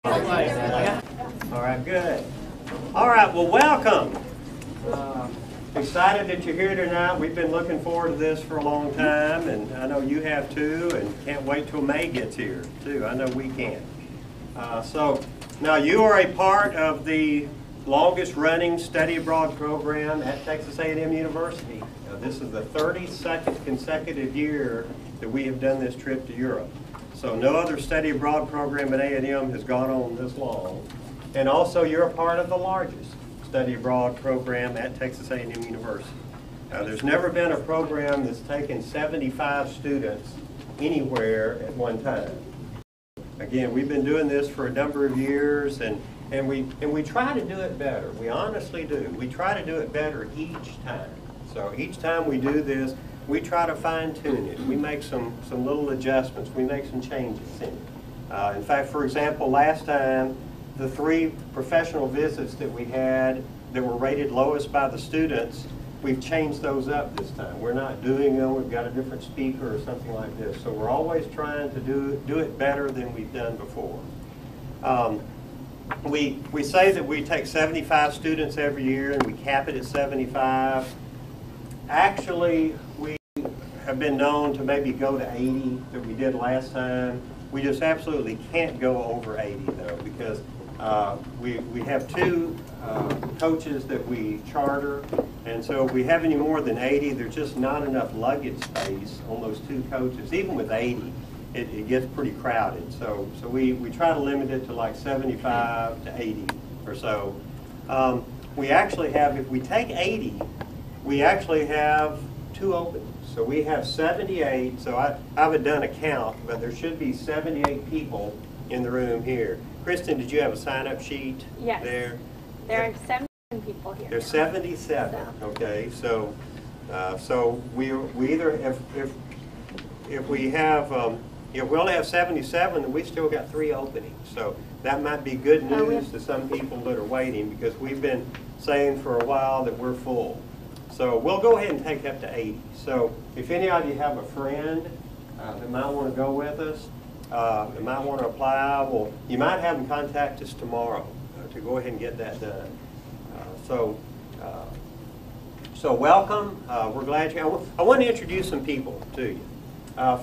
All right, good. All right, well, welcome. Excited that you're here tonight. We've been looking forward to this for a long time, and I know you have too, and can't wait till May gets here too. I know we can. So now you are a part of the longest running study abroad program at Texas A&M University. This is the 32nd consecutive year that we have done this trip to Europe. So no other study abroad program at A&M has gone on this long. And also you're a part of the largest study abroad program at Texas A&M University. There's never been a program that's taken 75 students anywhere at one time. Again, we've been doing this for a number of years, and we try to do it better. We honestly do. We try to do it better each time. So each time we do this, we try to fine-tune it. We make some little adjustments. We make some changes in it. In fact, for example, last time, the 3 professional visits that we had that were rated lowest by the students, we've changed those up this time. We're not doing them. We've got a different speaker or something like this. So we're always trying to do it better than we've done before. We say that we take 75 students every year and we cap it at 75. Actually, we have been known to maybe go to 80 that we did last time. We just absolutely can't go over 80 though, because we have 2 coaches that we charter, and so if we have any more than 80, there's just not enough luggage space on those 2 coaches. Even with 80, it gets pretty crowded. So we try to limit it to like 75 to 80 or so. We actually have, if we take 80, we actually have 2 openings. So we have 78, so I haven't done a count, but there should be 78 people in the room here. Kristen, did you have a sign-up sheet there? There are 77 people here. There's 77. Okay, so we either if we have if we only have 77, then we still got 3 openings. So that might be good news to some people that are waiting, because we've been saying for a while that we're full. So we'll go ahead and take up to 80. So if any of you have a friend that might want to go with us, that might want to apply, well, you might have them contact us tomorrow to go ahead and get that done. So welcome. We're glad you. I want to introduce some people to you.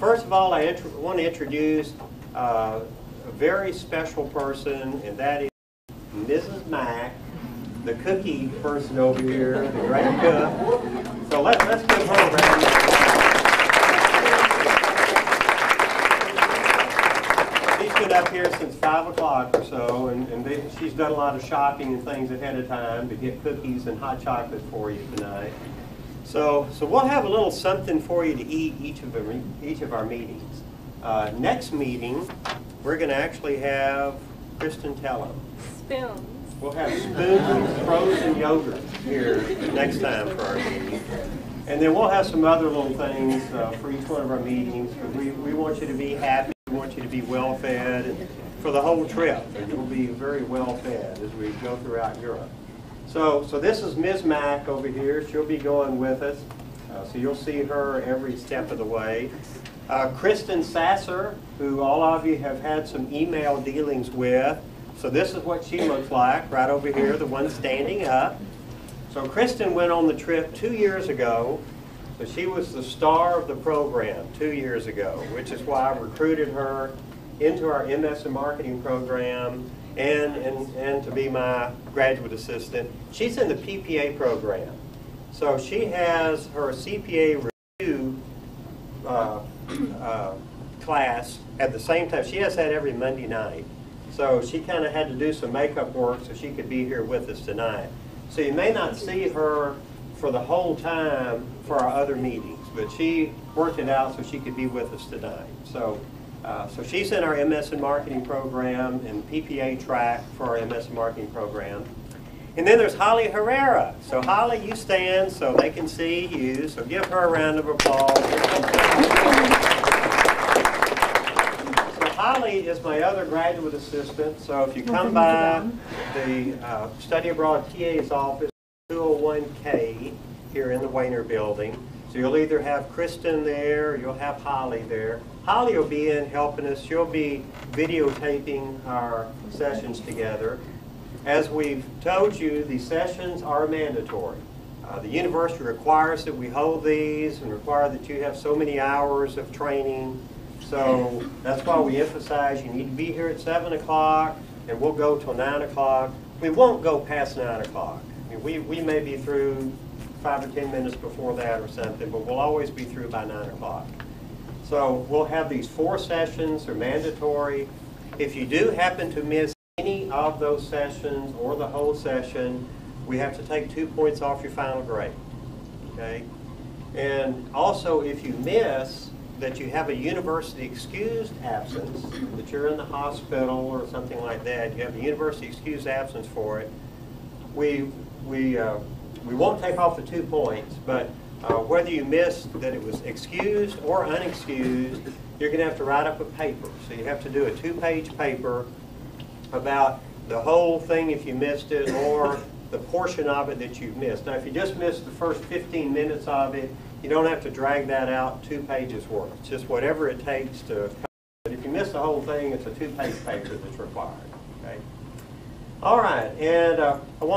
First of all, I want to introduce a very special person, and that is Mrs. Mack, the cookie person over here, the great cook. So let's give her a round of applause. She's been up here since 5 o'clock or so, and she's done a lot of shopping and things ahead of time to get cookies and hot chocolate for you tonight. So we'll have a little something for you to eat each of our meetings. Next meeting, we're going to actually have Kristen tell them. Spoons. We'll have spoons, frozen yogurt here next time for our meeting. And then we'll have some other little things for each one of our meetings. We want you to be happy. We want you to be well fed, and for the whole trip. And you'll be very well fed as we go throughout Europe. So this is Ms. Mack over here. She'll be going with us. So you'll see her every step of the way. Kristen Sasser, who all of you have had some email dealings with. So this is what she looks like right over here, the one standing up. So Kristen went on the trip 2 years ago. So she was the star of the program 2 years ago, which is why I recruited her into our MS in Marketing program and to be my graduate assistant. She's in the PPA program. So she has her CPA review class at the same time. She has that every Monday night. So she kind of had to do some makeup work so she could be here with us tonight. So you may not see her for the whole time for our other meetings, but she worked it out so she could be with us tonight. So she's in our MS in Marketing program and PPA track for our MS in Marketing program. And then there's Holly Herrera. So Holly, you stand so they can see you. So give her a round of applause. Holly is my other graduate assistant, so if you come by the Study Abroad TA's office, 201K, here in the Wayner building, So you'll either have Kristen there or you'll have Holly there. Holly will be in helping us. She'll be videotaping our sessions together. As we've told you, the sessions are mandatory. The university requires that we hold these and require that you have so many hours of training. So that's why we emphasize you need to be here at 7 o'clock and we'll go till 9 o'clock. We won't go past 9 o'clock. I mean, we may be through 5 or 10 minutes before that or something, but we'll always be through by 9 o'clock. So we'll have these 4 sessions. They're mandatory. If you do happen to miss any of those sessions or the whole session, we have to take 2 points off your final grade. Okay? And also, if you miss that you have a university excused absence, that you're in the hospital or something like that, you have a university excused absence for it, we won't take off the 2 points, but whether you missed that it was excused or unexcused, you're going to have to write up a paper. So you have to do a 2-page paper about the whole thing if you missed it or the portion of it that you've missed. Now, if you just missed the first 15 minutes of it, you don't have to drag that out 2 pages worth. It's just whatever it takes to cover. But if you miss the whole thing, it's a 2-page paper that's required. Okay? All right, and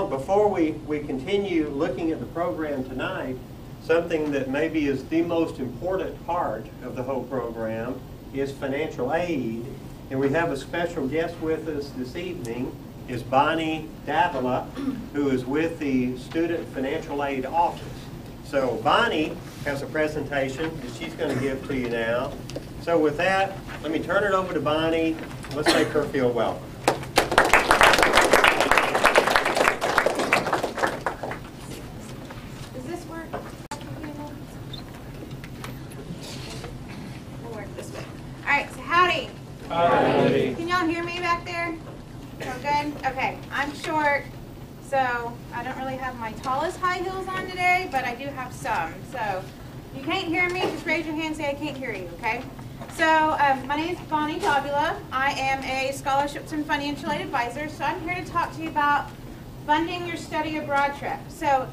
before we continue looking at the program tonight, something that maybe is the most important part of the whole program is financial aid. And we have a special guest with us this evening, is Bonnie Davila, who is with the Student Financial Aid Office. So Bonnie has a presentation that she's going to give to you now. So with that, let me turn it over to Bonnie. Let's make her feel welcome. Does this work? We'll work this way. All right, so howdy. Howdy. Can y'all hear me back there? So good? Okay, I'm short, so I don't really have my tallest high heels on today, but I do have some. So if you can't hear me, just raise your hand and say I can't hear you, okay? So my name is Bonnie Davila. I am a scholarships and financial aid advisor, so I'm here to talk to you about funding your study abroad trip. So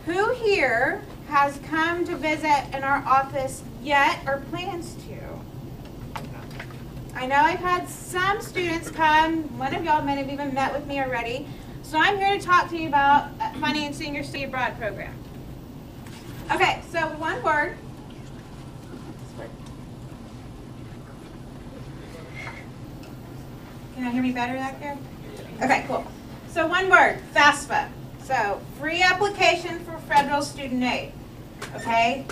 who here has come to visit in our office yet or plans to? I know I've had some students come. One of y'all may have even met with me already. So I'm here to talk to you about financing your study abroad program. Okay, so one word. Can you hear me better back there? Okay, cool. So one word, FAFSA. So free application for federal student aid. Okay?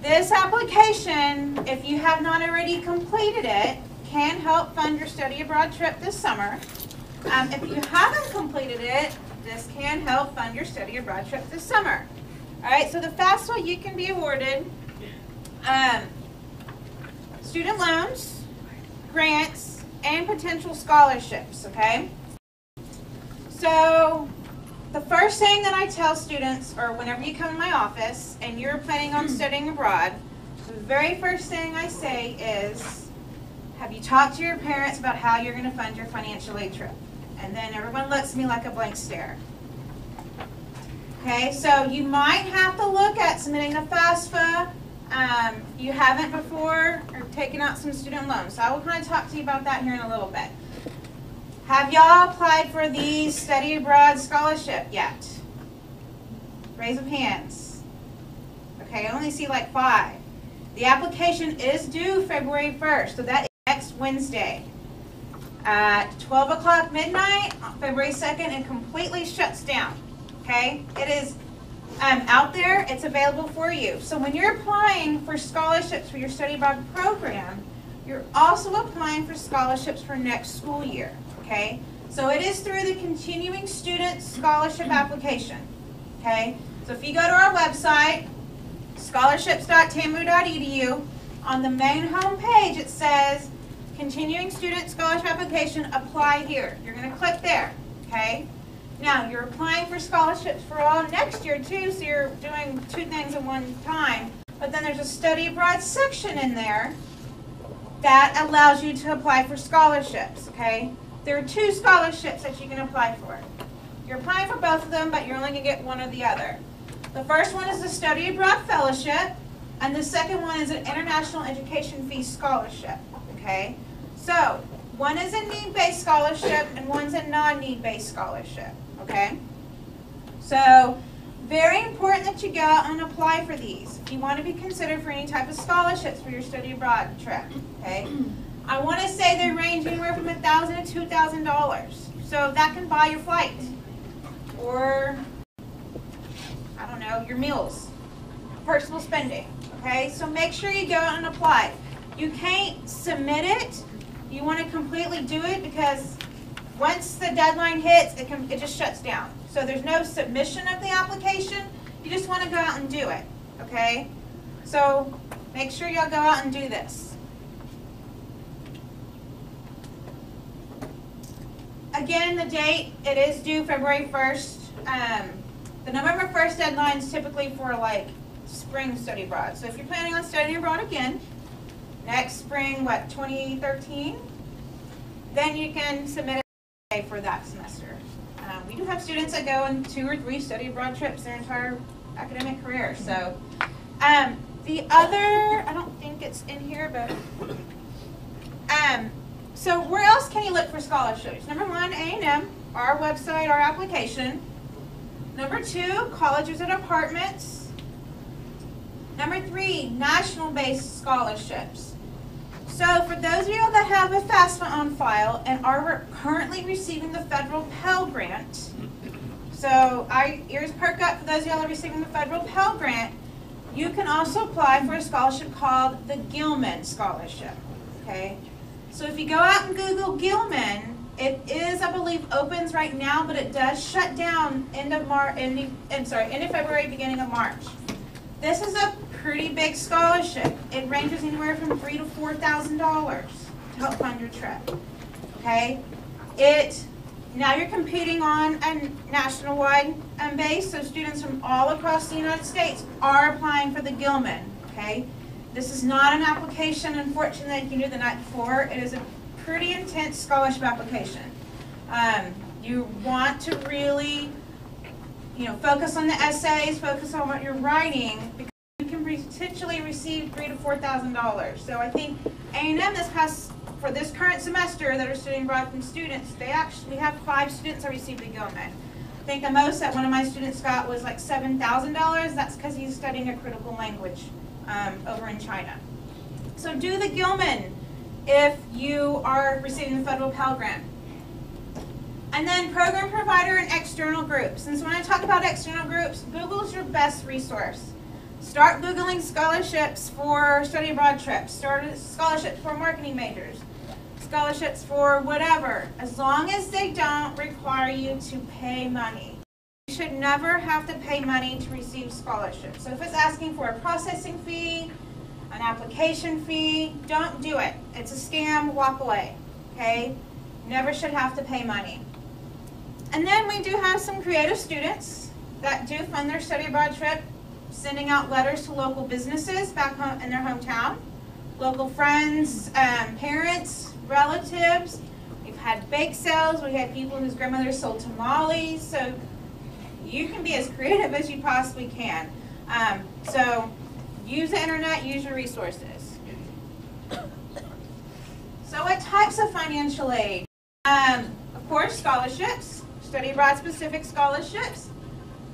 This application, if you have not already completed it, can help fund your study abroad trip this summer. If you haven't completed it, this can help fund your study abroad trip this summer. All right, so the FAFSA, you can be awarded student loans, grants, and potential scholarships, okay? So the first thing that I tell students, or whenever you come to my office and you're planning on studying abroad, the very first thing I say is, have you talked to your parents about how you're going to fund your financial aid trip? And then everyone looks at me like a blank stare. Okay, so you might have to look at submitting a FAFSA. You haven't before, or taken out some student loans. So I will kind of talk to you about that here in a little bit. Have y'all applied for the study abroad scholarship yet? Raise of hands. Okay, I only see like 5. The application is due February 1st, so that is next Wednesday. At 12 o'clock midnight, on February 2nd, it completely shuts down. Okay? It is out there. It's available for you. So when you're applying for scholarships for your study abroad program, you're also applying for scholarships for next school year. Okay? So it is through the Continuing Student Scholarship Application. Okay? So if you go to our website, scholarships.tamu.edu, on the main home page it says Continuing Student Scholarship Application, apply here. You're going to click there. Okay? Now, you're applying for scholarships for all next year, too, so you're doing 2 things at one time. But then there's a study abroad section in there that allows you to apply for scholarships, okay? There are 2 scholarships that you can apply for. You're applying for both of them, but you're only going to get one or the other. The first one is the Study Abroad Fellowship, and the second one is an International Education Fee Scholarship, okay? So, one is a need-based scholarship and one's a non-need-based scholarship, okay? So, very important that you go out and apply for these if you want to be considered for any type of scholarships for your study abroad trip, okay? I want to say they range anywhere from $1,000 to $2,000. So that can buy your flight or, I don't know, your meals, personal spending, okay? So make sure you go out and apply. You can't submit it. You want to completely do it because once the deadline hits, it just shuts down. So there's no submission of the application. You just want to go out and do it, okay? So make sure y'all go out and do this. Again, the date, it is due February 1st. The November 1st deadline is typically for like spring study abroad. So if you're planning on studying abroad again, next spring, 2013, then you can submit it for that semester. We do have students that go on 2 or 3 study abroad trips their entire academic career. So the other, I don't think it's in here, but so where else can you look for scholarships? Number 1, A&M, our website, our application. Number 2, colleges and departments. Number 3, national-based scholarships. So for those of you that have a FAFSA on file and are currently receiving the federal Pell Grant, so ears perk up for those of you that are receiving the federal Pell Grant, you can also apply for a scholarship called the Gilman Scholarship, okay? So if you go out and Google Gilman, it is, I believe, opens right now, but it does shut down end of February, beginning of March. This is a pretty big scholarship. It ranges anywhere from $3,000 to $4,000 to help fund your trip. Okay? Now you're competing on a national-wide base, so students from all across the United States are applying for the Gilman. Okay? This is not an application, unfortunately, that you can do the night before. It is a pretty intense scholarship application. You want to really, focus on the essays, focus on what you're writing, because you can potentially receive $3,000 to $4,000. So I think A&M for this current semester that are studying abroad from students, we have 5 students that received the Gilman. I think the most that one of my students got was like $7,000. That's because he's studying a critical language over in China. So do the Gilman if you are receiving the federal Pell Grant. And then program provider and external groups. And so when I talk about external groups, Google is your best resource. Start Googling scholarships for study abroad trips, scholarships for marketing majors, scholarships for whatever, as long as they don't require you to pay money. You should never have to pay money to receive scholarships. So if it's asking for a processing fee, an application fee, don't do it. It's a scam, walk away, okay? Never should have to pay money. And then we do have some creative students that do fund their study abroad trip, sending out letters to local businesses back home in their hometown, local friends, parents, relatives. We've had bake sales. We had people whose grandmothers sold tamales. So you can be as creative as you possibly can. So use the internet, use your resources. So what types of financial aid? Of course, scholarships, study abroad specific scholarships,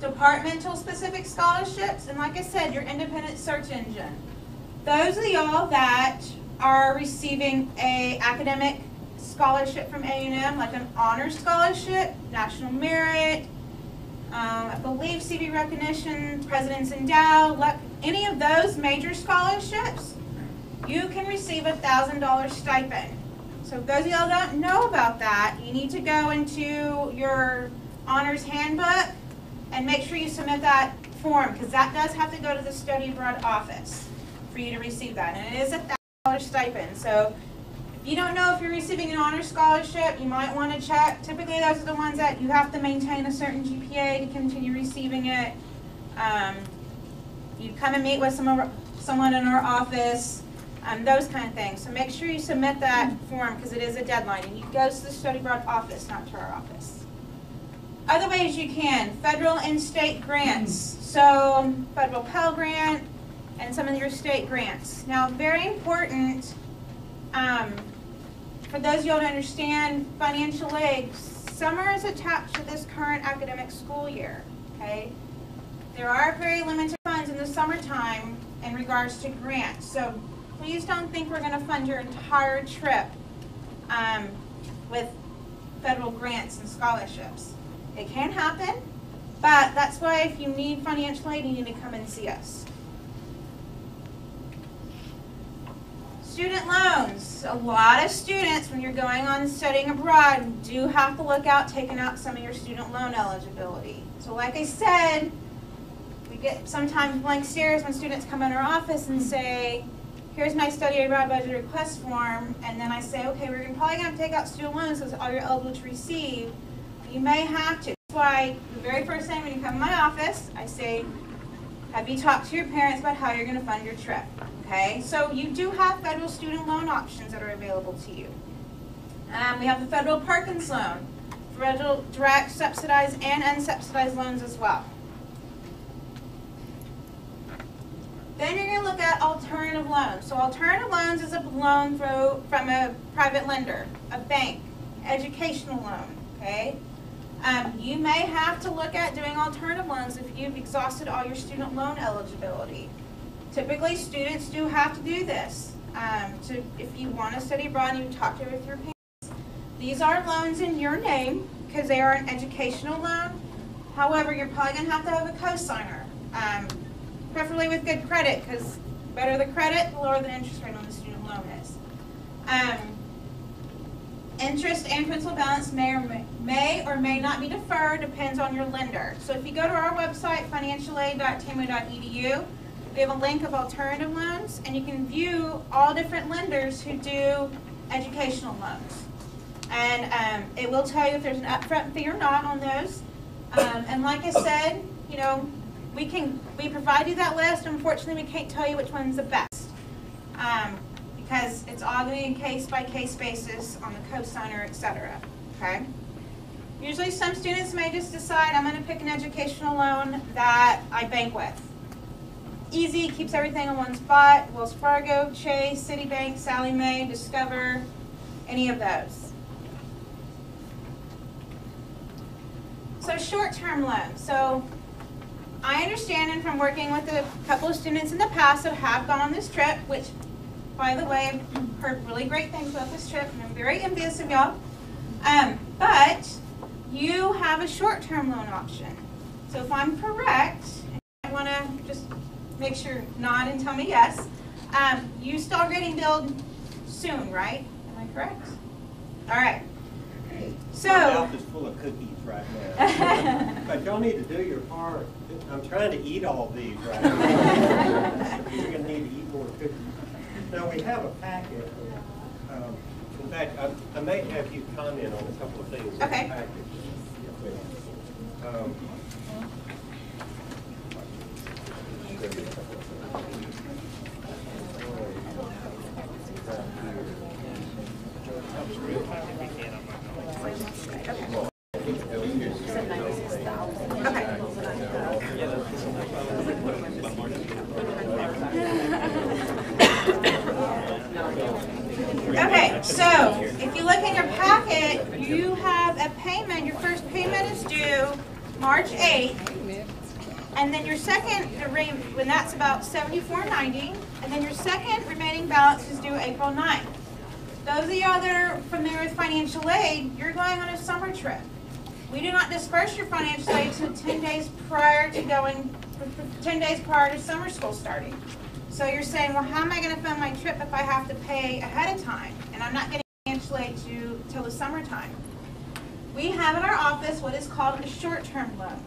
departmental specific scholarships, and like I said, your independent search engine. Those of y'all that are receiving a academic scholarship from A&M, like an honors scholarship, national merit, I believe CV recognition, President's Endowed, any of those major scholarships, you can receive $1,000 stipend. So if those of y'all don't know about that, you need to go into your honors handbook and make sure you submit that form, because that does have to go to the study abroad office for you to receive that. And it is $1,000 stipend. So if you don't know if you're receiving an honors scholarship, you might want to check. Typically those are the ones that you have to maintain a certain GPA to continue receiving it. You come and meet with someone in our office, those kind of things. So make sure you submit that form because it is a deadline. And you go to the study abroad office, not to our office. Other ways you can, federal and state grants. So federal Pell Grant and some of your state grants. Now, very important, for those of you to understand financial aid, summer is attached to this current academic school year, okay? There are very limited funds in the summertime in regards to grants. So please don't think we're gonna fund your entire trip with federal grants and scholarships. It can happen, but that's why if you need financial aid, you need to come and see us. Student loans. A lot of students, when you're going on studying abroad, do have to look out taking out some of your student loan eligibility. So like I said, we get sometimes blank stares when students come in our office and say, here's my study abroad budget request form, and then I say, okay, we're probably going to take out student loans because all you're eligible to receive. You may have to. That's why the very first thing when you come to my office, I say, have you talked to your parents about how you're going to fund your trip? Okay, so you do have federal student loan options that are available to you. We have the federal Perkins loan, federal direct subsidized and unsubsidized loans as well. Then you're going to look at alternative loans. So alternative loans is a loan from a private lender, a bank, educational loan, okay? You may have to look at doing alternative loans if you've exhausted all your student loan eligibility. Typically, students do have to do this. If you want to study abroad and you talk to with your parents, these are loans in your name because they are an educational loan. However, you're probably going to have a co-signer. Preferably with good credit, because better the credit, the lower the interest rate on the student loan is. Interest and principal balance may or may not be deferred, depends on your lender. So if you go to our website, financialaid.tamu.edu, we have a link of alternative loans, and you can view all different lenders who do educational loans. And it will tell you if there's an upfront fee or not on those. And like I said, you know, we provide you that list. Unfortunately, we can't tell you which one's the best because it's all going to be a case-by-case basis on the co-signer, etc. Okay. Usually, some students may just decide I'm going to pick an educational loan that I bank with. Easy, keeps everything in one spot. Wells Fargo, Chase, Citibank, Sallie Mae, Discover, any of those. So short-term loans. So I understand, and from working with a couple of students in the past that have gone on this trip, which, by the way, I've heard really great things about this trip, and I'm very envious of y'all. But you have a short-term loan option. So if I'm correct, and I want to just make sure, nod and tell me yes, you start getting billed soon, right? Am I correct? All right. So, my mouth is full of cookies right now. But y'all need to do your part. I'm trying to eat all these right now. You're going to need to eat more cookies. Now we have a packet. In fact, I may have you comment on a couple of things in the packet. Okay, so if you look in your packet, you have a payment. Your first payment is due March 8th, and then your second, when that's about $74.90, and then your second remaining balance is due April 9th. Those of y'all that are familiar with financial aid, you're going on a summer trip. We do not disperse your financial aid until 10 days prior to summer school starting. So you're saying, well, how am I going to fund my trip if I have to pay ahead of time and I'm not getting financial aid till the summertime? We have in our office what is called a short-term loan.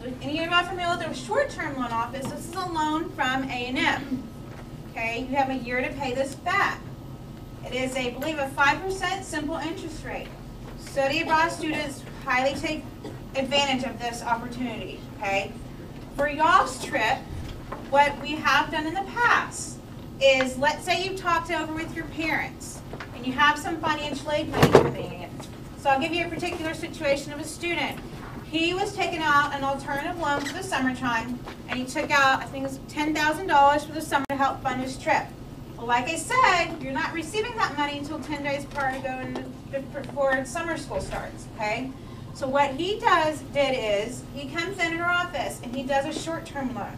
If any of you are familiar with a short-term loan office, this is a loan from A&M. Okay, you have a year to pay this back. It is, I believe, a 5% simple interest rate. Study abroad students highly take advantage of this opportunity. Okay, for y'all's trip, what we have done in the past is, let's say you've talked over with your parents and you have some financial aid money coming in. So So I'll give you a particular situation of a student. He was taking out an alternative loan for the summertime, and he took out, I think it was $10,000 for the summer to help fund his trip. Well, like I said, you're not receiving that money until 10 days prior to going before summer school starts, okay? So what he did is, he comes in our office and he does a short-term loan.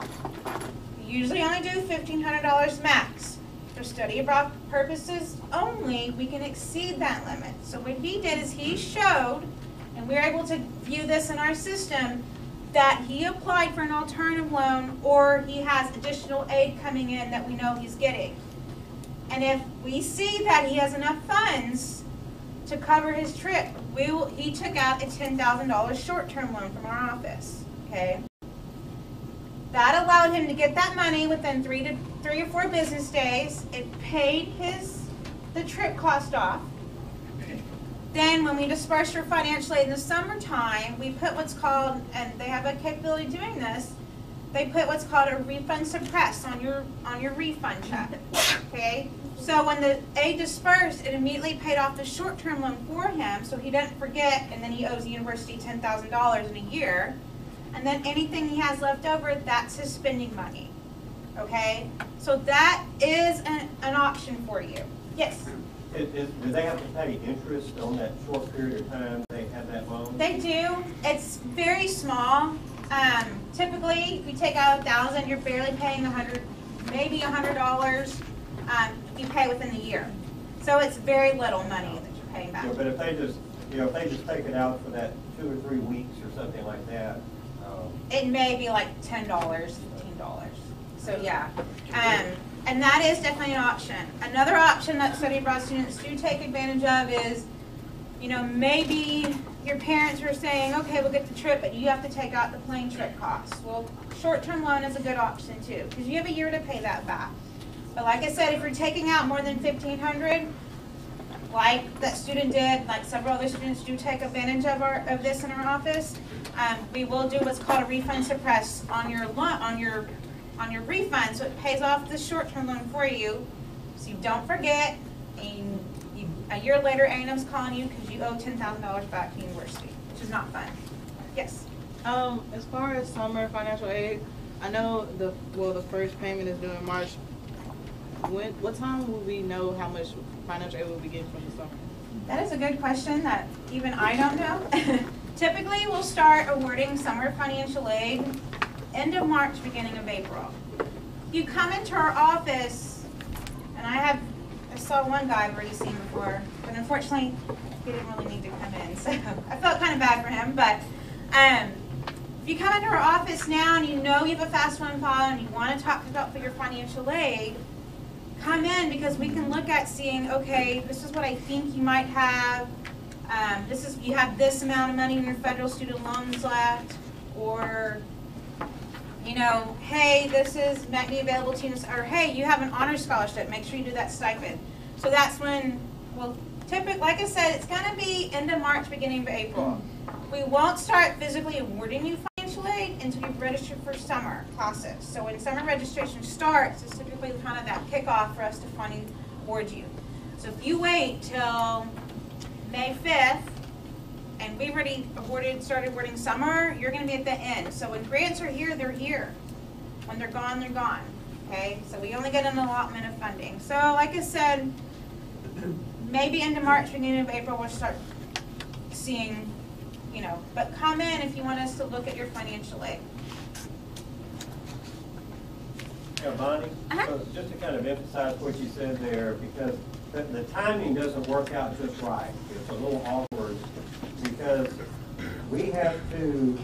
We usually only do $1,500 max. For study abroad purposes only, we can exceed that limit. So what he did is he showed, and we were able to view this in our system, that he applied for an alternative loan or he has additional aid coming in that we know he's getting. And if we see that he has enough funds to cover his trip, he took out a $10,000 short-term loan from our office, okay? That allowed him to get that money within 3 or 4 business days. It paid the trip cost off. Then when we disperse your financial aid in the summertime, we put what's called, and they have a capability of doing this, they put what's called a refund suppress on your refund check, okay? So when the aid dispersed, it immediately paid off the short-term loan for him, so he doesn't forget, and then he owes the university $10,000 in a year. And then anything he has left over, that's his spending money, okay? So that is an option for you. Yes? Do they have to pay interest on that short period of time they have that loan? They do. It's very small. Typically, if you take out $1,000, you're barely paying $100, maybe $100. You pay within the year, so it's very little money that you're paying back. Yeah, but if they just take it out for that 2 or 3 weeks or something like that, it may be like $10, $15. So yeah, and that is definitely an option. Another option that study abroad students do take advantage of is, maybe your parents are saying, okay, we'll get the trip, but you have to take out the plane trip costs. Well, short-term loan is a good option too, because you have a year to pay that back. But like I said, if you're taking out more than $1,500, like that student did, like several other students do take advantage of this in our office, we will do what's called a refund suppress on your refund, so it pays off the short-term loan for you, so you don't forget, and a year later A&M's calling you because you owe $10,000 back to the university, which is not fun. Yes? As far as summer financial aid, I know the first payment is due in March. What time will we know how much financial aid we'll be getting from the summer? That is a good question that even I don't know. Typically, we'll start awarding summer financial aid end of March, beginning of April. You come into our office, and I saw one guy I've already seen before, but unfortunately, he didn't really need to come in, so I felt kind of bad for him. But if you come into our office now and you know you have a FAFSA file and you want to talk about for your financial aid, come in, because we can look at seeing, okay, this is what I think you might have. You have this amount of money in your federal student loans left, or hey, this might be available to you, or hey, you have an honor scholarship, make sure you do that stipend. So that's when, typically, like I said, it's going to be end of March, beginning of April. We won't start physically awarding you financial aid until you've registered for summer classes. So when summer registration starts, it's typically kind of that kickoff for us to finally award you. So if you wait till May 5th, and we've already started awarding summer, you're going to be at the end. So when grants are here, they're here. When they're gone, they're gone. Okay? So we only get an allotment of funding. So like I said, maybe end of March, beginning of April, we'll start seeing, but come in if you want us to look at your financial aid. Yeah, Bonnie, so just to kind of emphasize what you said there, because the timing doesn't work out just right. It's a little awkward because we have to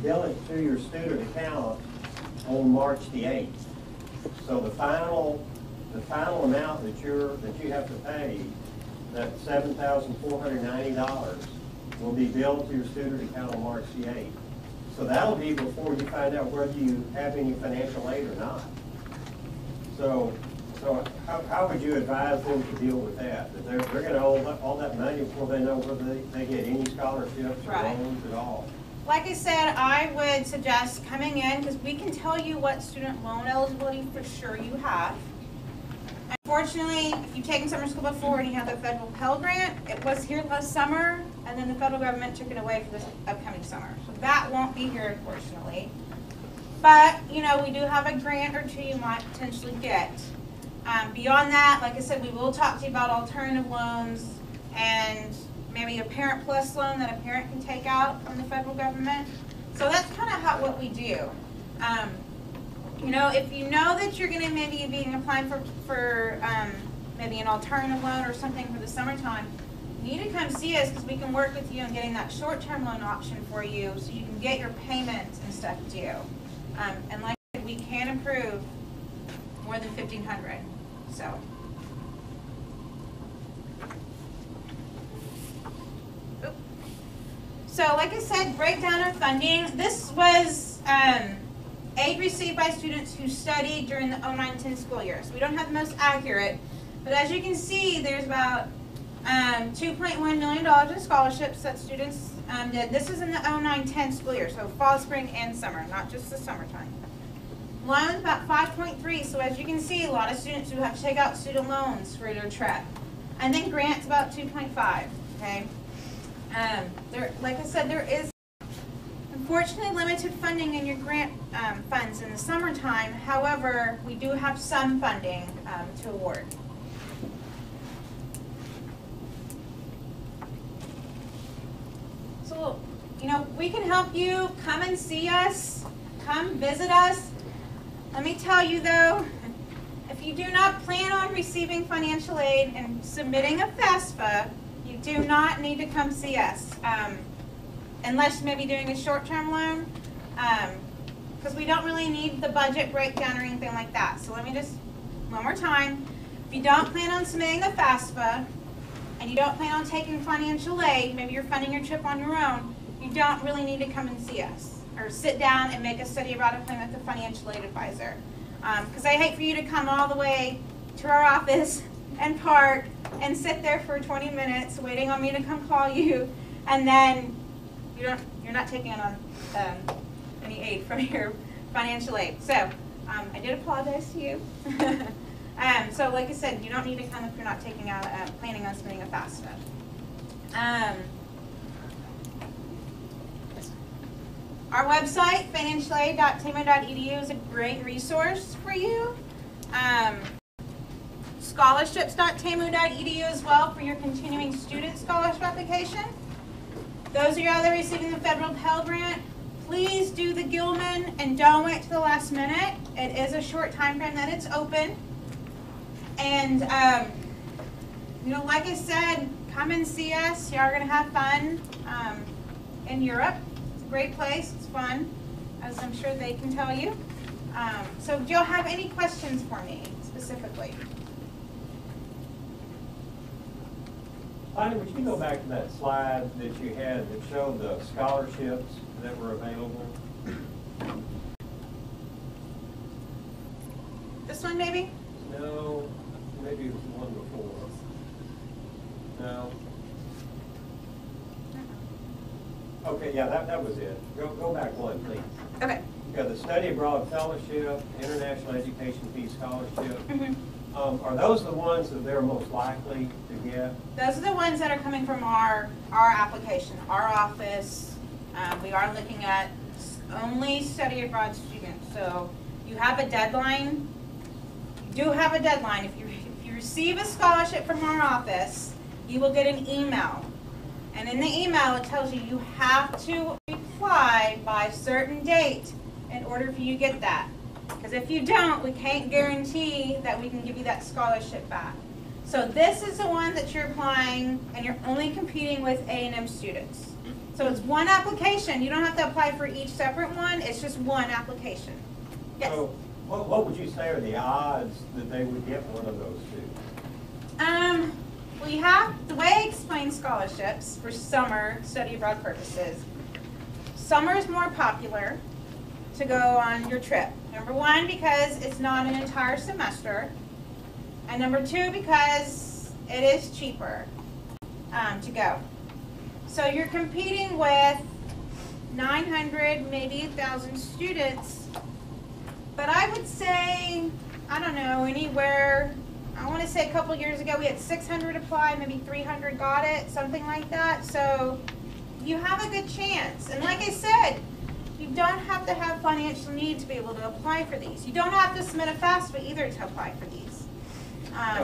bill it to your student account on March the 8th. So the final amount that you have to pay, that $7,490, will be billed to your student account on March the 8th. So that'll be before you find out whether you have any financial aid or not. So how would you advise them to deal with that? That they're going to owe all that money before they know whether they get any scholarships or loans at all? Like I said, I would suggest coming in, because we can tell you what student loan eligibility for sure you have. Unfortunately, if you've taken summer school before and you have the federal Pell Grant, it was here last summer. and then the federal government took it away for this upcoming summer. So that won't be here, unfortunately. But, you know, we do have a grant or two you might potentially get. Beyond that, like I said, we will talk to you about alternative loans and maybe a Parent Plus loan that a parent can take out from the federal government. So that's kind of what we do. You know, if you know that you're going to maybe be applying for maybe an alternative loan or something for the summertime, you need to come see us because we can work with you on getting that short-term loan option for you so you can get your payments and stuff due. And like I said, we can approve more than $1,500. So. So, like I said, breakdown of funding. This was aid received by students who studied during the 09-10 school year. So we don't have the most accurate, but as you can see, there's about $2.1 million in scholarships that students did. This is in the 09-10 school year, so fall, spring, and summer, not just the summertime. Loans about 5.3. So as you can see, a lot of students who have to take out student loans for their trip, and then grants about 2.5. Okay. Like I said, there is unfortunately limited funding in your grant funds in the summertime. However, we do have some funding to award. So, you know, we can help you. Come and see us. Come visit us. Let me tell you though, if you do not plan on receiving financial aid and submitting a FAFSA, you do not need to come see us. Unless maybe doing a short-term loan, because we don't really need the budget breakdown or anything like that. So let me just, one more time, if you don't plan on submitting the FAFSA, and you don't plan on taking financial aid, maybe you're funding your trip on your own, you don't really need to come and see us, or sit down and make a study about a plan with a financial aid advisor. Because I hate for you to come all the way to our office and park and sit there for 20 minutes waiting on me to come call you, and then you're not taking on any aid from your financial aid. So I did apologize to you. So like I said, you don't need to come if you're not taking out planning on submitting a FAFSA. Our website, financialaid.tamo.edu, is a great resource for you. Scholarships.tamo.edu as well for your continuing student scholarship application. Those of you out there receiving the federal Pell Grant, please do the Gilman and don't wait to the last minute. It is a short time frame that it's open. And, you know, like I said, come and see us. You are going to have fun in Europe. It's a great place. It's fun, as I'm sure they can tell you. So do y'all have any questions for me specifically? Bonnie, would you go back to that slide that you had that showed the scholarships that were available? This one maybe? No, maybe it was the one before. No. Okay, yeah, that was it. Go back one, please. Okay. You got the Study Abroad Fellowship, International Education Fee Scholarship. Mm-hmm. Are those the ones that they're most likely to get? Those are the ones that are coming from our application, our office. We are looking at only study abroad students. So you have a deadline. You do have a deadline. If you receive a scholarship from our office, you will get an email. And in the email, it tells you have to reply by a certain date in order for you to get that. Because if you don't, we can't guarantee that we can give you that scholarship back. So this is the one that you're applying, and you're only competing with A&M students. So it's one application. You don't have to apply for each separate one. It's just one application. Yes? So what would you say are the odds that they would get one of those two? We have, the way I explain scholarships for summer study abroad purposes, summer is more popular to go on your trip. Number one, because it's not an entire semester. And number two, because it is cheaper to go. So you're competing with 900, maybe 1,000 students. But I would say, I don't know, anywhere I want to say a couple years ago we had 600 apply, maybe 300 got it, something like that. So you have a good chance. And like I said, you don't have to have financial need to be able to apply for these. You don't have to submit a FAFSA either to apply for these.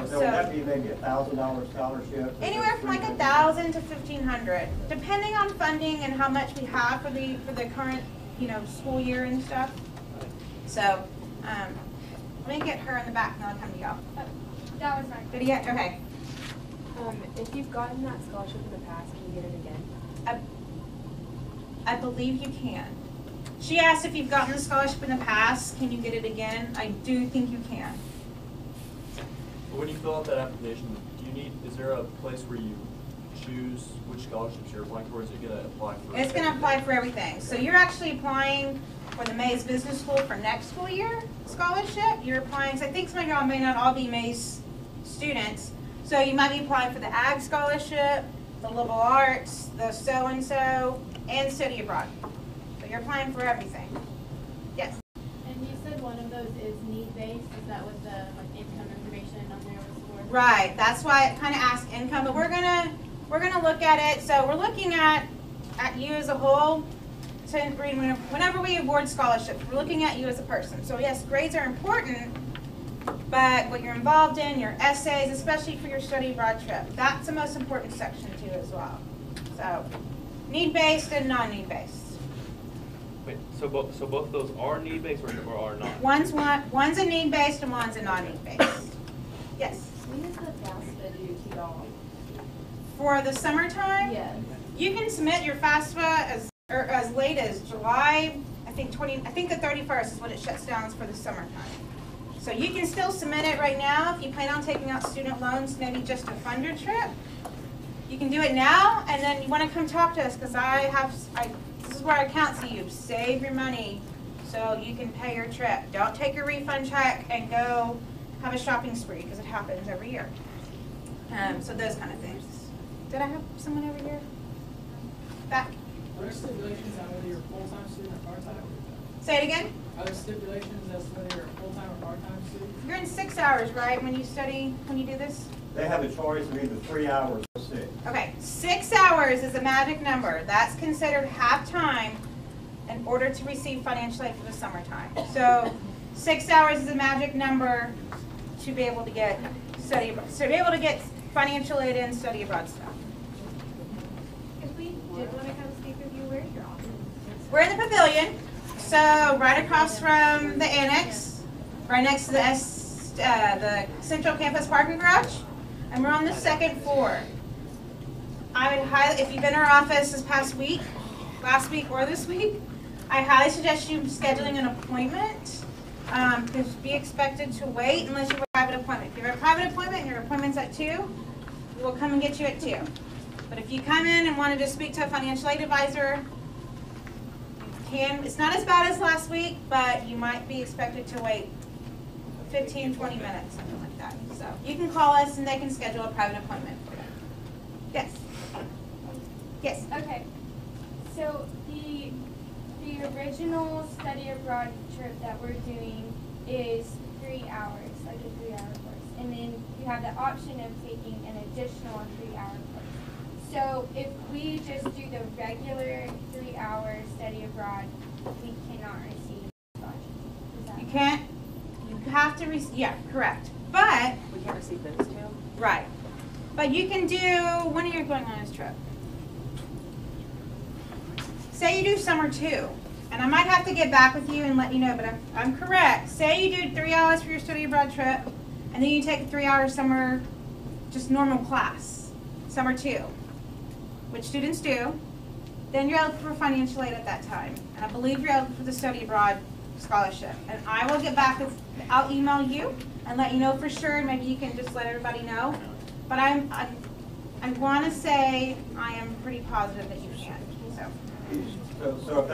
So would that be maybe $1,000 scholarship? Anywhere from like 1,000 to 1,500, depending on funding and how much we have for the current, school year and stuff. So, let me get her in the back and I'll come to y'all. That was my Did he get? Okay. If you've gotten that scholarship in the past, can you get it again? I believe you can. She asked if you've gotten the scholarship in the past, can you get it again? I do think you can. When you fill out that application, is there a place where you choose which scholarships you're applying for, or is it going to apply for? It's going to apply for everything. So you're actually applying for the Mays Business School for next school year scholarship. You're applying, because I think some of y'all may not all be Mays students. So you might be applying for the Ag Scholarship, the Liberal Arts, the so-and-so, and study abroad. So you're applying for everything. Yes? And you said one of those is need-based. Is that what the income information on there was for? Right. That's why it kind of asks income, but we're gonna look at it. So we're looking at you as a whole. So whenever we award scholarships, we're looking at you as a person. So yes, grades are important, but what you're involved in, your essays, especially for your study abroad trip, that's the most important section too as well. So need-based and non-need-based. Wait, so both of those are need-based or are not? One's a need-based and one's a non-need-based. Yes? When is the FAFSA due to y'all? For the summertime? Yes. You can submit your FAFSA as late as July, I think the 31st is when it shuts down for the summertime. So you can still submit it right now if you plan on taking out student loans, maybe just to fund your trip. You can do it now, and then you want to come talk to us because this is where I counsel you. Save your money so you can pay your trip. Don't take your refund check and go have a shopping spree because it happens every year. So those kind of things. Did I have someone over here? Back. Are there stipulations on whether you're a full-time student or part-time? Say it again. Are there stipulations as to whether you're a full-time or part-time student? You're in 6 hours, right, when you do this? They have a choice of either 3 hours or 6. Okay, 6 hours is a magic number. That's considered half-time in order to receive financial aid for the summertime. So 6 hours is a magic number to be able to get financial aid and study abroad stuff. If we did want to come speak with you, where's your office? We're in the pavilion, so right across from the annex, right next to the Central Campus Parking Garage, and we're on the 2nd floor. I would highly, if you've been in our office this past week, last week or this week, I highly suggest you scheduling an appointment, because be expected to wait unless you have a private appointment. If you have a private appointment and your appointment's at 2, we will come and get you at 2. But if you come in and wanted to speak to a financial aid advisor, it's not as bad as last week, but you might be expected to wait 15, 20 minutes, something like that. So you can call us and they can schedule a private appointment for you. Yes? Yes? Okay. So the original study abroad trip that we're doing is 3 hours, like a 3-hour course. And then you have the option of taking an additional 3-hour course. So if we just do the regular 3-hour study abroad, we cannot receive scholarship. You can't, you have to receive, yeah, correct. But, We can't receive those two? right. But you can do, when are you going on this trip? Say you do summer 2, and I might have to get back with you and let you know, but I'm correct. Say you do 3 hours for your study abroad trip, and then you take a 3-hour summer, just normal class, summer 2, which students do, then you're eligible for financial aid at that time. And I believe you're eligible for the study abroad scholarship. And I will get back with, I'll email you and let you know for sure, and maybe you can just let everybody know. But I want to say I am pretty positive that you can. So if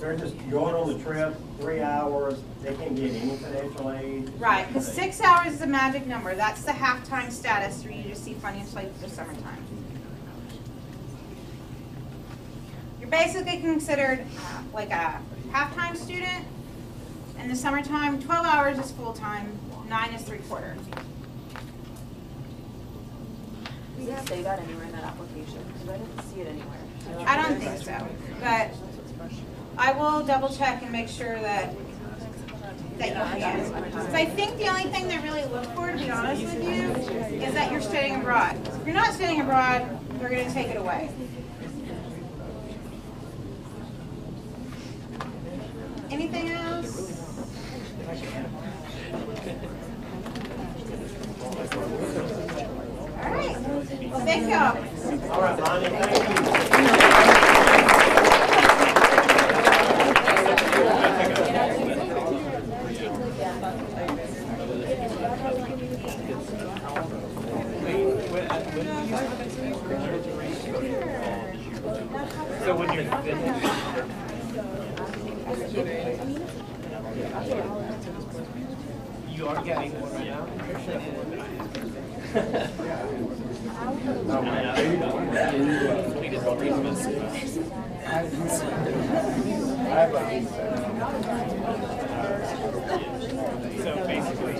they're just going on the trip 3 hours, they can't get any financial aid. Right, because 6 hours is a magic number. That's the halftime status for you to see financial aid for the summertime. You're basically considered like a halftime student. In the summertime, 12 hours is full time, 9 is 3/4. Does it say that anywhere in that application? Because I didn't see it anywhere. I don't think so, but I will double check and make sure that you can. So I think the only thing they really look for, to be honest with you, is that you're studying abroad. If you're not studying abroad, they're going to take it away. Anything else? All right. Well, thank y'all. All right, Lonnie, thank you. So when you're finished, you are getting one right now? So basically.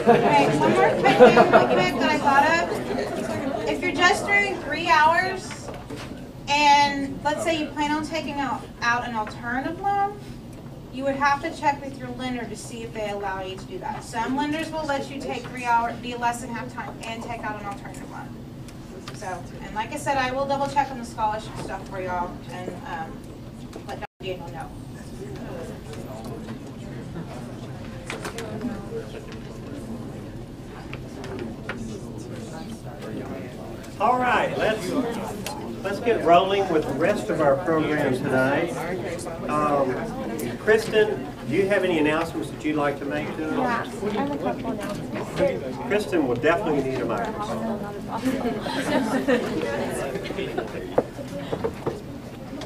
Okay, one more quick thing real quick that I thought of. If you're just doing 3 hours, and let's say you plan on taking out an alternative loan, you would have to check with your lender to see if they allow you to do that. Some lenders will let you take 3 hours, be less than half time, and take out an alternative loan. So, and like I said, I will double check on the scholarship stuff for y'all and let Dr. Daniel know. All right, let's get rolling with the rest of our program today. Kristen, do you have any announcements that you'd like to make to us? Yeah, I have a couple announcements. Kristen will definitely need a microphone.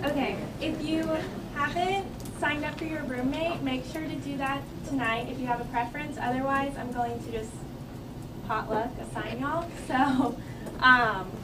Okay, if you haven't signed up for your roommate, make sure to do that tonight if you have a preference. Otherwise, I'm going to just potluck assign y'all. So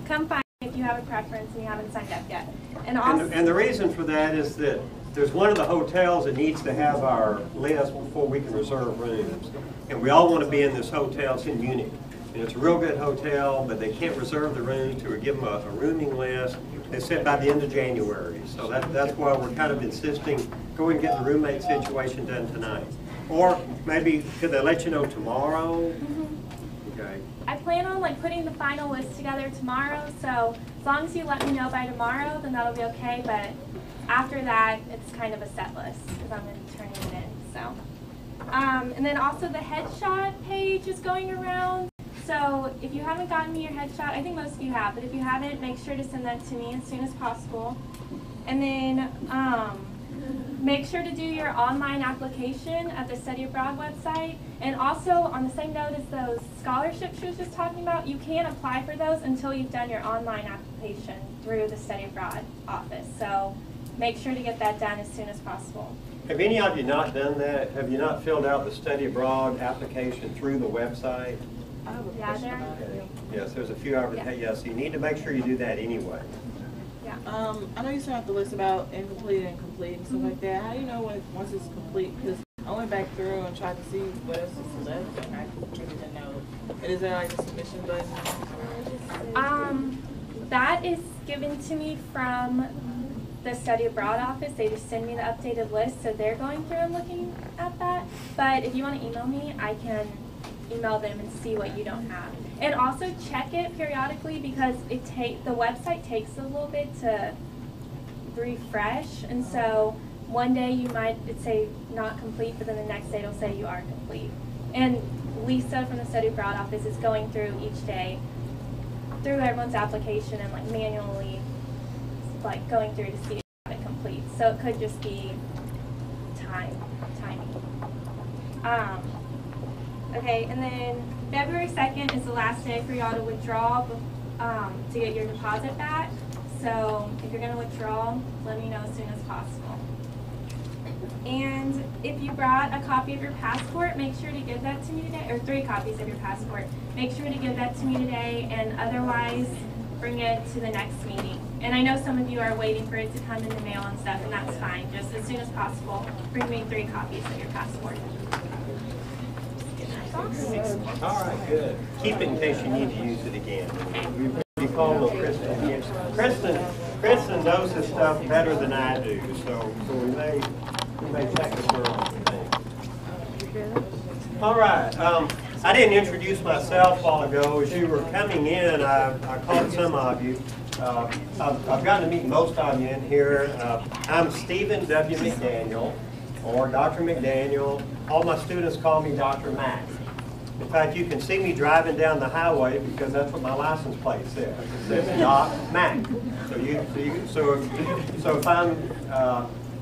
come find me if you have a preference and you haven't signed up yet. And the reason for that is that there's one of the hotels that needs to have our list before we can reserve rooms. And we all want to be in this hotel. It's in Munich. And it's a real good hotel, but they can't reserve the rooms to give them a rooming list. They said by the end of January. So that's why we're kind of insisting, go and get the roommate situation done tonight. Or maybe, could they let you know tomorrow? Mm-hmm. Okay. I plan on putting the final list together tomorrow. So as long as you let me know by tomorrow, then that'll be okay. But after that, it's kind of a set list because I'm going to be turning it in. So, and then also the headshot page is going around. So if you haven't gotten me your headshot, I think most of you have, but if you haven't, make sure to send that to me as soon as possible. And then make sure to do your online application at the Study Abroad website. And also, on the same note as those scholarships she was just talking about, you can't apply for those until you've done your online application through the Study Abroad office. So make sure to get that done as soon as possible. Have any of you not done that? Have you not filled out the Study Abroad application through the website? Yeah, there. Yes, there's a few hours. Yeah, so you need to make sure you do that anyway. Yeah. I know you sent out the list about incomplete and complete and stuff like that. How do you know once it's complete? Because I went back through and tried to see what else is left, and I really didn't know. And is there like a submission button? That is given to me from the Study Abroad office. They just send me the updated list, so they're going through and looking at that. But if you want to email me, I can email them and see what you don't have. And also check it periodically because the website takes a little bit to refresh, and so one day you might say not complete, but then the next day it'll say you are complete. And Lisa from the Study Abroad office is going through each day through everyone's application and manually going through to see if it complete. So it could just be timing. Okay, and then February 2nd is the last day for y'all to withdraw to get your deposit back. So if you're going to withdraw, let me know as soon as possible. And if you brought a copy of your passport, make sure to give that to me today, or 3 copies of your passport. Make sure to give that to me today, and otherwise bring it to the next meeting. And I know some of you are waiting for it to come in the mail and stuff, and that's fine. Just as soon as possible, bring me 3 copies of your passport. All right, good. Keep it in case you need to use it again. We call little Kristen again. Kristen knows this stuff better than I do, so we may check with her on some things. All right. I didn't introduce myself a while ago. As you were coming in, I called some of you. I've gotten to meet most of you in here. I'm Stephen W. McDaniel, or Dr. McDaniel. All my students call me Dr. Mack. In fact, you can see me driving down the highway because that's what my license plate says. It says Doc Mack. So if I'm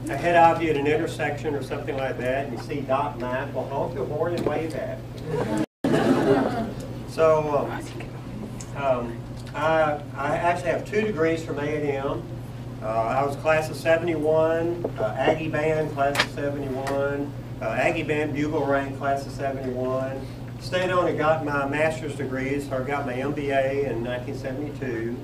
ahead of you at an intersection or something like that, and you see Doc Mack, well, honk your horn and wave at me. So I actually have 2 degrees from A&M. I was class of 71, Aggie Band, class of 71, Aggie Band Bugle Rank, class of 71. Stayed on and got my master's degrees, so I got my MBA in 1972.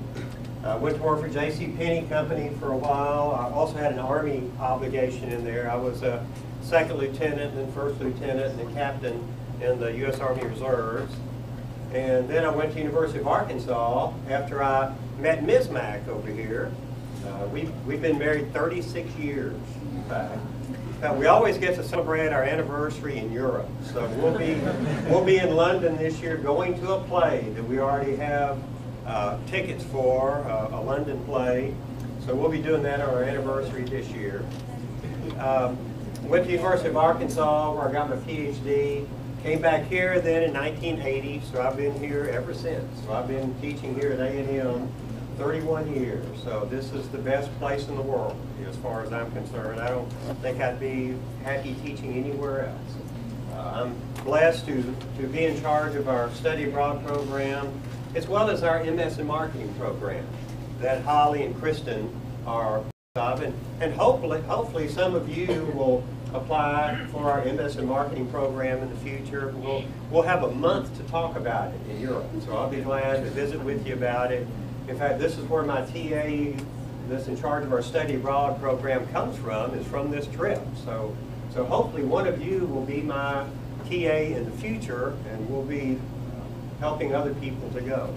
Went to work for J.C. Penney Company for a while. I also had an Army obligation in there. I was a second lieutenant, then first lieutenant, and then captain in the U.S. Army Reserves. And then I went to University of Arkansas after I met Ms. Mack over here. We've been married 36 years, in fact. We always get to celebrate our anniversary in Europe. So we'll be in London this year going to a play that we already have tickets for, a London play. So we'll be doing that on our anniversary this year. Went to University of Arkansas where I got my PhD. Came back here then in 1980, so I've been here ever since. So I've been teaching here at A&M 31 years. So this is the best place in the world as far as I'm concerned. I don't think I'd be happy teaching anywhere else. I'm blessed to be in charge of our study abroad program as well as our MS in marketing program that Holly and Kristen are of. And hopefully some of you will apply for our MS in marketing program in the future. We'll have a month to talk about it in Europe, so I'll be glad to visit with you about it. In fact, this is where my TA that's in charge of our study abroad program comes from, is from this trip. So hopefully one of you will be my TA in the future, and we'll be helping other people to go.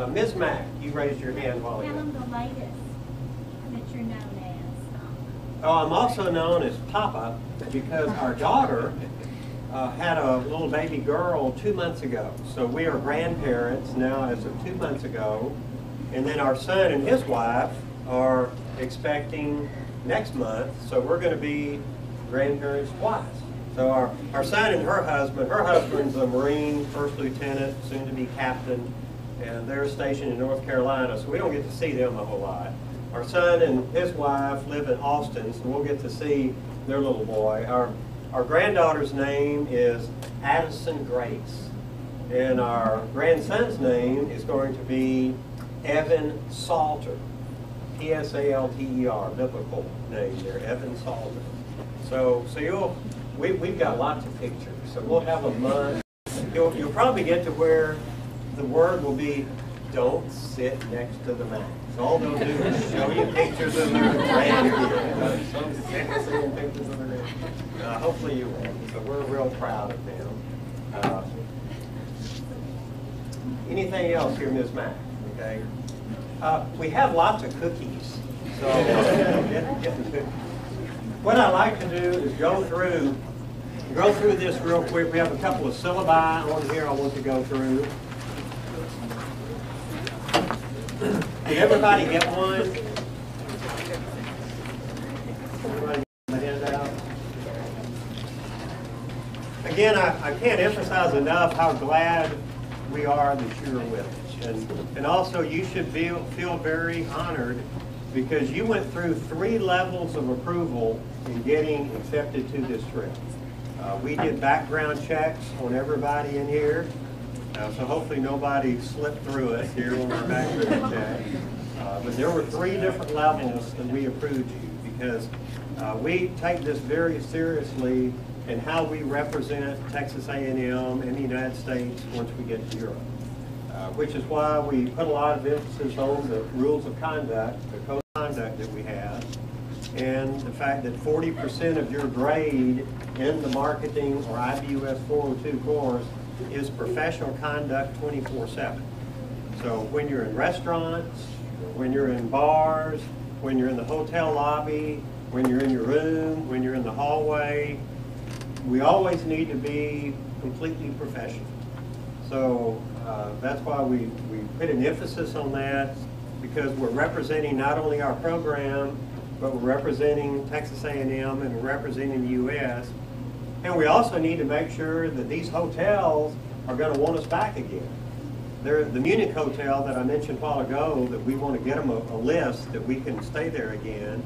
Ms. Mack, you raised your hand while ago. Tell them the latest that you're known as. Oh, I'm also known as Papa because our daughter had a little baby girl 2 months ago. So we are grandparents now as of 2 months ago. And then our son and his wife are expecting next month. So we're going to be grandparents twice. So our son and her husband's a Marine, first lieutenant, soon to be captain, and they're stationed in North Carolina, so we don't get to see them a whole lot. Our son and his wife live in Austin, so we'll get to see their little boy. Our granddaughter's name is Addison Grace, and our grandson's name is going to be Evan Salter, P-S-A-L-T-E-R, biblical name there, Evan Salter. So we've got lots of pictures, so we'll have a month. You'll probably get to where the word will be, don't sit next to the Mac. So all they'll do is show you pictures of their grandkids. Seeing pictures of their grandkids. Hopefully you will. So we're real proud of them. Anything else here, Ms. Mack? Okay. We have lots of cookies. So get the cookies. What I like to do is go through this real quick. We have a couple of syllabi on here I want to go through. Did everybody get one? Everybody get my handout? Again, I can't emphasize enough how glad we are that you're with us. And also you should feel very honored because you went through 3 levels of approval in getting accepted to this trip. We did background checks on everybody in here. So hopefully nobody slipped through it here on our background check. But there were 3 different levels that we approved you because we take this very seriously in how we represent Texas A&M and the United States once we get to Europe. Which is why we put a lot of emphasis on the rules of conduct, the code of conduct that we have. and the fact that 40% of your grade in the marketing or IBUS 402 course is professional conduct 24/7. So when you're in restaurants, when you're in bars, when you're in the hotel lobby, when you're in your room, when you're in the hallway, we always need to be completely professional. So that's why we put an emphasis on that, because we're representing not only our program, but we're representing Texas A&M and we're representing the U.S. And we also need to make sure that these hotels are going to want us back again. The Munich hotel that I mentioned a while ago, that we want to get them a list that we can stay there again.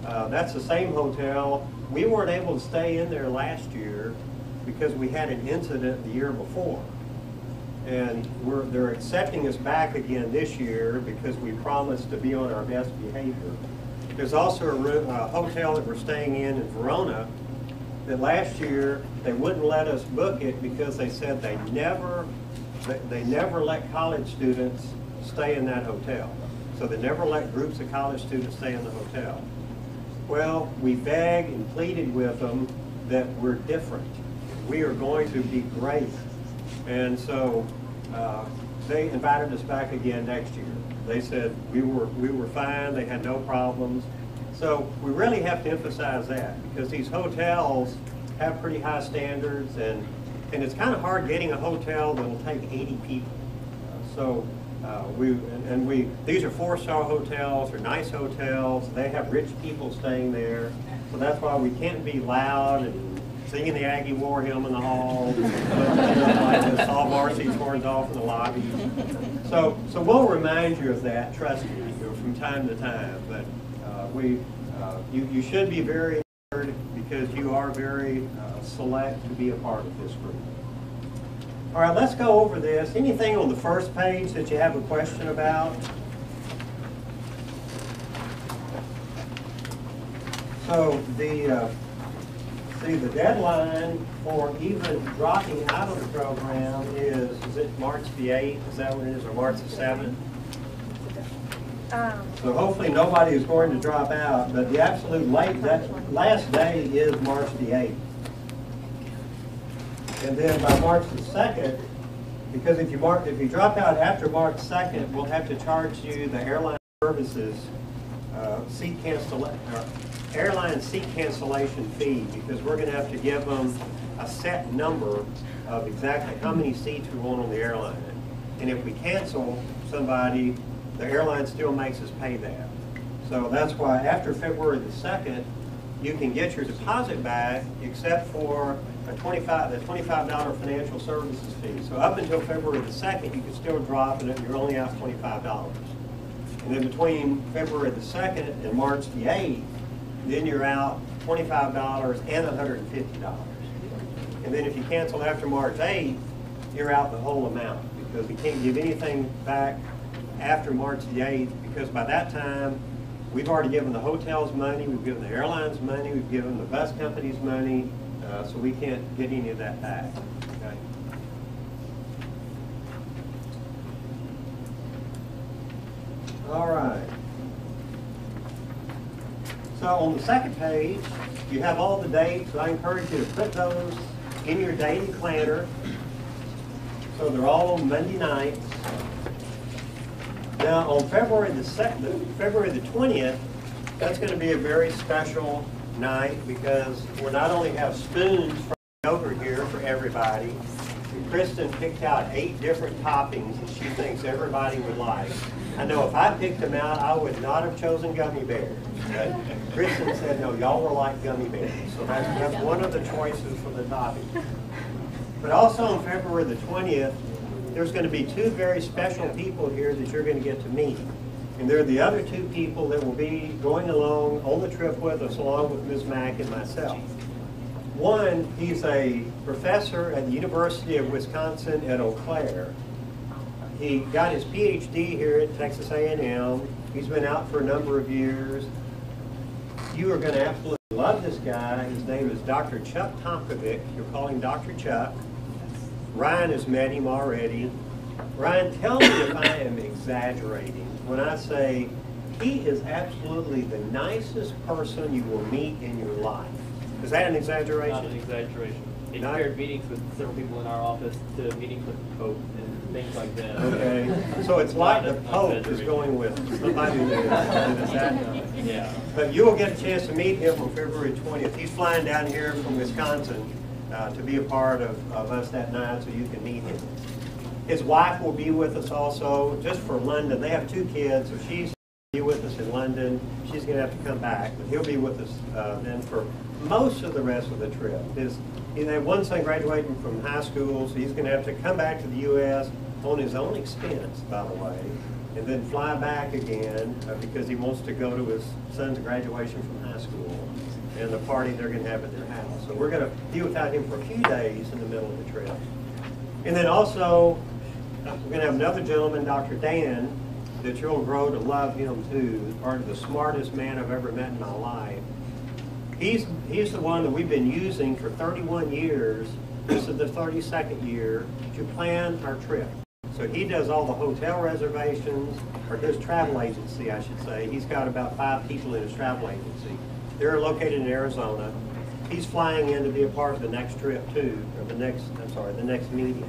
That's the same hotel. We weren't able to stay in there last year because we had an incident the year before. And they're accepting us back again this year because we promised to be on our best behavior. There's also a hotel that we're staying in Verona that last year they wouldn't let us book it because they said they never let college students stay in that hotel. So they never let groups of college students stay in the hotel. Well, we begged and pleaded with them that we're different. We are going to be great. And so they invited us back again next year. They said we were fine, they had no problems. So we really have to emphasize that, because these hotels have pretty high standards, and it's kind of hard getting a hotel that will take 80 people. These are 4-star hotels, they're nice hotels, they have rich people staying there. So that's why we can't be loud and singing the Aggie War Hymn in the hall, like the Saul Marcy's horns off in the lobby. So we'll remind you of that, trust me, from time to time. But you should be very honored, because you are very select to be a part of this group. All right, let's go over this. Anything on the first page that you have a question about? So the deadline for even dropping out of the program is it March the 8th? Is that what it is, or March the 7th? So hopefully nobody is going to drop out, but the absolute last day is March the 8th. And then by March the 2nd, because if you drop out after March 2nd, we'll have to charge you the airline services airline seat cancellation fee, because we're going to have to give them a set number of exactly how many seats we want on the airline. And if we cancel somebody, the airline still makes us pay that. So that's why after February the 2nd, you can get your deposit back, except for the $25 financial services fee. So up until February the 2nd, you can still drop it, and you're only out $25. And then between February the 2nd and March the 8th, then you're out $25 and $150. And then if you cancel after March 8th, you're out the whole amount, because we can't give anything back after March the 8th, because by that time, we've already given the hotels money, we've given the airlines money, we've given the bus companies money, so we can't get any of that back. Okay? All right. So on the second page, you have all the dates. I encourage you to put those in your daily planner. So they're all on Monday nights. Now on February the 20th, that's going to be a very special night, because we'll not only have spoons from over here for everybody. Kristen picked out 8 different toppings that she thinks everybody would like. I know if I picked them out, I would not have chosen gummy bears. But Kristen said, no, y'all were like gummy bears. So that's one of the choices for the toppings. But also on February the 20th, there's going to be 2 very special people here that you're going to get to meet. And they're the other 2 people that will be going along on the trip with us, along with Ms. Mack and myself. One, he's a professor at the University of Wisconsin at Eau Claire. He got his PhD here at Texas A&M. He's been out for a number of years. You are going to absolutely love this guy. His name is Dr. Chuck Tomkovic. You'll call him Dr. Chuck. Ryan has met him already. Ryan, tell me if I am exaggerating when I say He is absolutely the nicest person you will meet in your life. Is that an exaggeration? Not an exaggeration. He Not- compared meetings with several people in our office to meetings with the Pope and things like that. Okay, so it's like the Pope is going with somebody that is that. Yeah. But you will get a chance to meet him on February 20th. He's flying down here from Wisconsin to be a part of us that night, so you can meet him. His wife will be with us also, just for London. They have 2 kids, so she's be with us in London. She's going to have to come back, but he'll be with us then for most of the rest of the trip. He had one son graduating from high school, so he's going to have to come back to the U.S. on his own expense, by the way, and then fly back again because he wants to go to his son's graduation from high school and the party they're going to have at their house. So we're going to be without him for a few days in the middle of the trip. And then also, we're going to have another gentleman, Dr. Dan, that you'll grow to love him too. Part of the smartest man I've ever met in my life. He's the one that we've been using for 31 years. This is the 32nd year to plan our trip. So he does all the hotel reservations, or his travel agency, I should say. He's got about 5 people in his travel agency. They're located in Arizona. He's flying in to be a part of the next trip too, or the next meeting.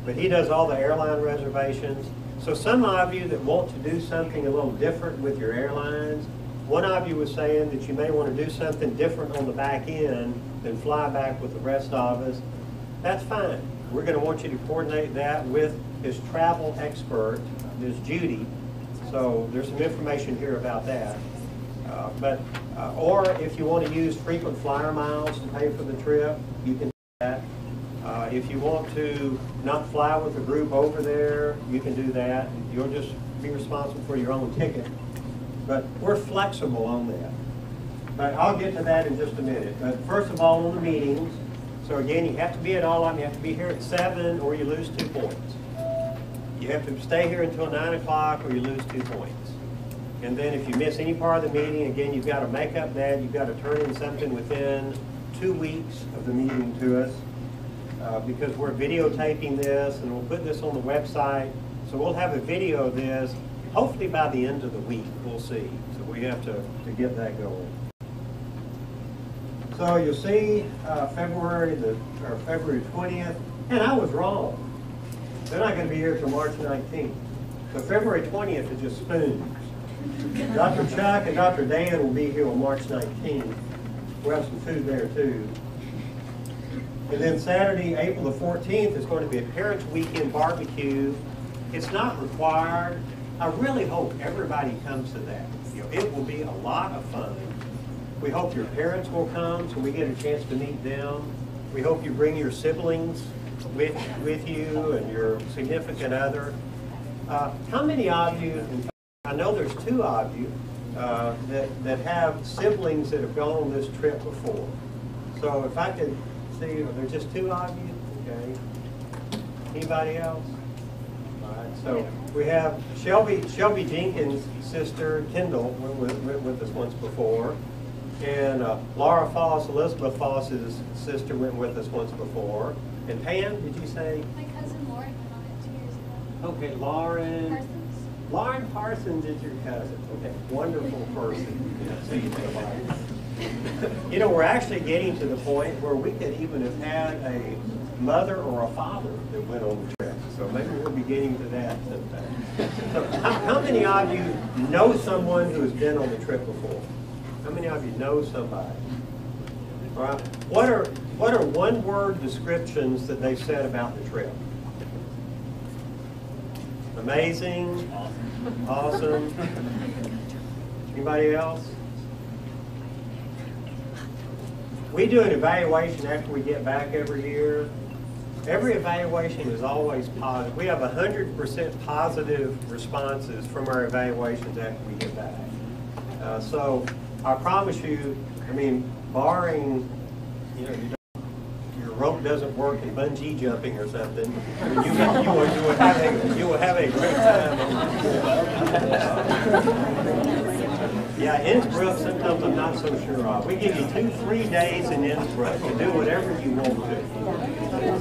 But he does all the airline reservations. So some of you that want to do something a little different with your airlines, one of you was saying that you may want to do something different on the back end than fly back with the rest of us. That's fine. We're going to want you to coordinate that with his travel expert, Ms. Judy. So there's some information here about that. Or if you want to use frequent flyer miles to pay for the trip, you can do that. If you want to not fly with a group over there, you can do that. You'll just be responsible for your own ticket. But we're flexible on that. But I'll get to that in just a minute. But first of all, on the meetings, so again, you have to be at all of them. You have to be here at 7 or you lose 2 points. You have to stay here until 9 o'clock or you lose 2 points. And then if you miss any part of the meeting, again, you've got to make up that. You've got to turn in something within 2 weeks of the meeting to us because we're videotaping this and we'll put this on the website. So we'll have a video of this hopefully by the end of the week. We'll see. So we have to get that going. So you'll see February 20th, and I was wrong. They're not going to be here till March 19th. So February 20th is just spoons. Dr. Chuck and Dr. Dan will be here on March 19th. We'll have some food there too. And then Saturday, April the 14th is going to be a Parents Weekend barbecue. It's not required. I really hope everybody comes to that. You know, it will be a lot of fun. We hope your parents will come so we get a chance to meet them. We hope you bring your siblings with you and your significant other. How many of you, I know there's 2 of you that have siblings that have gone on this trip before. So if I could see, are there just 2 of you? Okay. Anybody else? All right. So we have Shelby Jenkins' sister, Kendall, went with us once before. And Laura Foss, Elizabeth Foss's sister, went with us once before. And Pam, did you say? My cousin Lauren went on it 2 years ago. Okay, Lauren. Parsons. Lauren Parsons is your cousin. Okay, wonderful person. You know, we're actually getting to the point where we could even have had a mother or a father that went on the trip. So maybe we'll be getting to that sometime. So how many of you know someone who has been on the trip before? How many of you know somebody? All right. What are one-word descriptions that they said about the trip? Amazing. Awesome. Anybody else? We do an evaluation after we get back every year. Every evaluation is always positive. We have 100% positive responses from our evaluations after we get back. So I promise you, I mean, barring, you know, your rope doesn't work in bungee jumping or something, you will have a great time. Yeah, Innsbruck, sometimes I'm not so sure of. We give you 2-3 days in Innsbruck to do whatever you want to.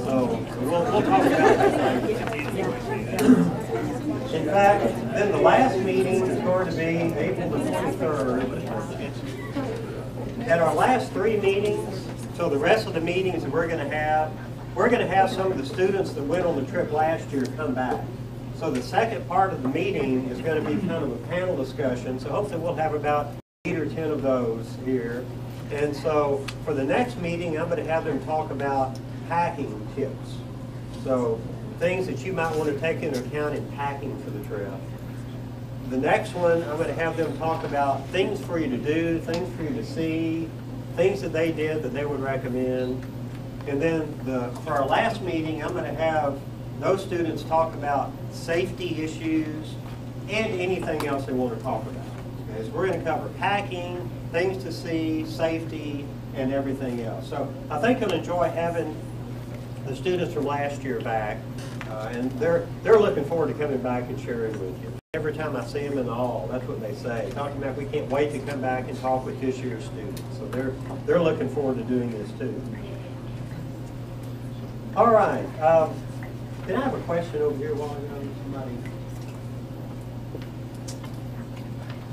So we'll talk about that later. In fact, then the last meeting is going to be April the 23rd. At our last 3 meetings, so the rest of the meetings that we're going to have some of the students that went on the trip last year come back. So the second part of the meeting is going to be kind of a panel discussion. So hopefully we'll have about 8 or 10 of those here. And so for the next meeting, I'm going to have them talk about packing tips. So things that you might want to take into account in packing for the trip. The next one, I'm going to have them talk about things for you to do, things for you to see, things that they did that they would recommend. And then for our last meeting, I'm going to have those students talk about safety issues and anything else they want to talk about. Okay, so we're going to cover packing, things to see, safety, and everything else. So I think you'll enjoy having the students from last year back, and they're looking forward to coming back and sharing with you. Every time I see them in the hall, that's what they say. Talking about we can't wait to come back and talk with this year's students. So they're looking forward to doing this too. All right. Can I have a question over here while somebody?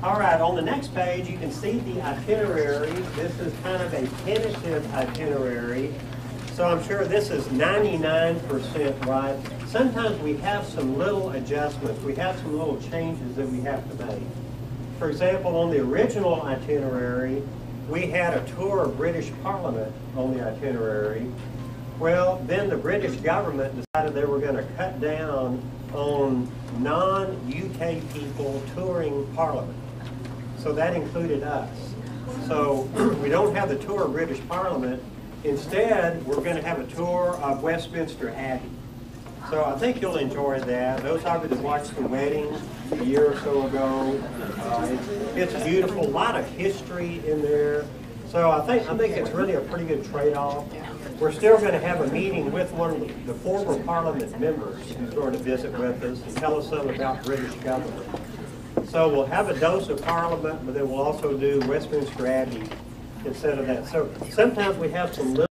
All right. On the next page, you can see the itinerary. This is kind of a tentative itinerary. So I'm sure this is 99% right. Sometimes we have some little adjustments. We have some little changes that we have to make. For example, on the original itinerary, we had a tour of British Parliament on the itinerary. Well, then the British government decided they were going to cut down on non-UK people touring Parliament. So that included us. So we don't have the tour of British Parliament. Instead, we're going to have a tour of Westminster Abbey. So I think you'll enjoy that. Those of you that watched the wedding a year or so ago, it's beautiful. A lot of history in there. So I think it's really a pretty good trade-off. We're still going to have a meeting with one of the former Parliament members who's going to visit with us and tell us something about British government. So we'll have a dose of Parliament, but then we'll also do Westminster Abbey instead of that. So sometimes we have some little